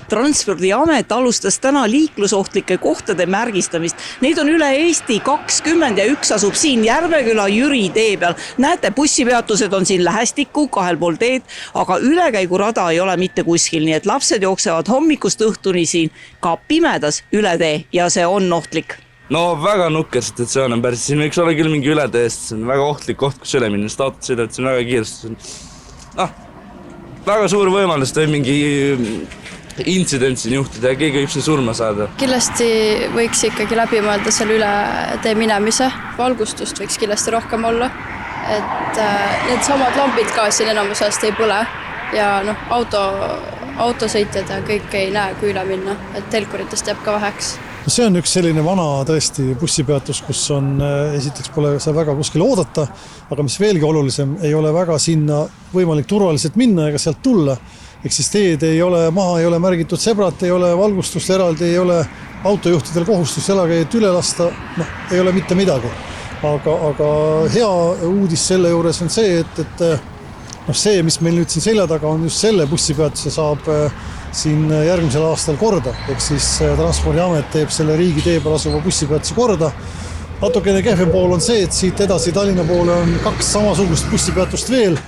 Transpordiamet alustas täna liiklusohtlike kohtade märgistamist. Neid on üle Eesti 20 ja üks asub siin Järveküla Jüri tee peal. Näete, bussipeatused on siin lähestikku, kahel pool teed, aga ülekäigurada ei ole mitte kuskil, nii et lapsed jooksevad hommikust õhtuni siin ka pimedas üle tee ja see on ohtlik. No väga nukker situatsioon on päris, siin võiks olla küll mingi ületeest, see on väga ohtlik koht, kus üle minna, sest autod sõidavad siin väga kiiresti. Väga suur võimalus või mingi intsident siin juhtida ja keegi võib siin surma saada. Kindlasti võiks ikkagi läbi mõelda seal üle tee minemise, valgustust võiks kindlasti rohkem olla, et need samad lambid ka siin enamus ajast ei põle ja autosõitjad ja kõik ei näe, kui üle minna, et telkuritest jääb ka väheks. See on üks selline vana tõesti bussipeatus, kus on esiteks pole sa väga kuskil oodata, aga mis veelgi olulisem, ei ole väga sinna võimalik turvaliselt minna ega sealt tulla. Ehk siis teed ei ole maha, ei ole märgitud sebrat, ei ole valgustust eraldi, ei ole autojuhtidel kohustus jalakäijat üle lasta, ei ole mitte midagi. Aga hea uudis selle juures on see, et see, mis meil nüüd siin selja taga on, just selle bussipeatuse saab siin järgmisel aastal korda. Ehk siis Transpordiamet teeb selle riigi tee peal asuva bussipeatuse korda. Natukene kehvem pool on see, et siit edasi Tallinna poole on 2 samasugust bussipeatust veel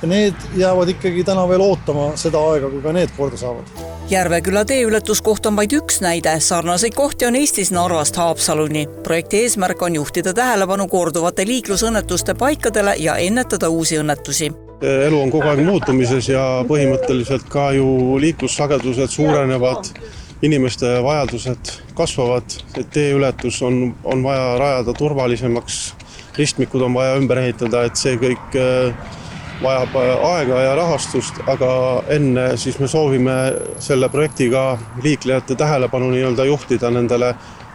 ja need jäävad ikkagi täna veel ootama seda aega, kui ka need korda saavad. Järveküla teeületuskoht on vaid üks näide. Sarnaseid kohti on Eestis Narvast Haapsaluni. Projekti eesmärk on juhtida tähelepanu korduvate liiklusõnnetuste paikadele ja ennetada uusi õnnetusi. Elu on kogu aeg muutumises ja põhimõtteliselt ka ju liiklussagedused suurenevad, inimeste vajadused kasvavad, et teeületus on vaja rajada turvalisemaks, ristmikud on vaja ümber ehitada, et see kõik vajab aega ja rahastust, aga enne siis me soovime selle projektiga liiklejate tähelepanu juhtida nendele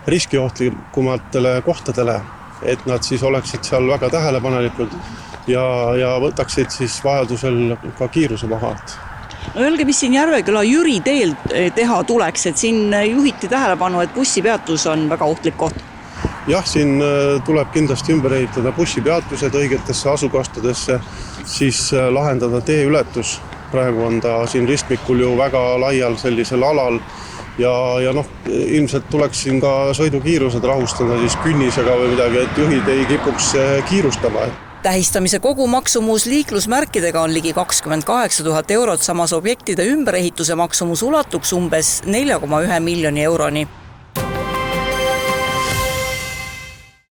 riskiohtlikumatele kohtadele, et nad siis oleksid seal väga tähelepanelikud ja võtaksid siis vajadusel ka kiiruse maha. Öelge, mis siin Järveküla Jüri teel teha tuleks, et siin juhiti tähelepanu, et bussipeatus on väga ohtlik koht. Jah, siin tuleb kindlasti ümber ehitada bussipeatused õigetesse asukohtadesse, siis lahendada teeületus. Praegu on ta siin ristmikul ju väga laial sellisel alal ja ilmselt tuleks siin ka sõidukiirused rahustada siis künnisega või midagi, et juhid ei kipuks kiirustama. Tähistamise kogumaksumus liiklusmärkidega on ligi 28 000 eurot, samas objektide ümberehituse maksumus ulatuks umbes 4,1 miljoni euroni.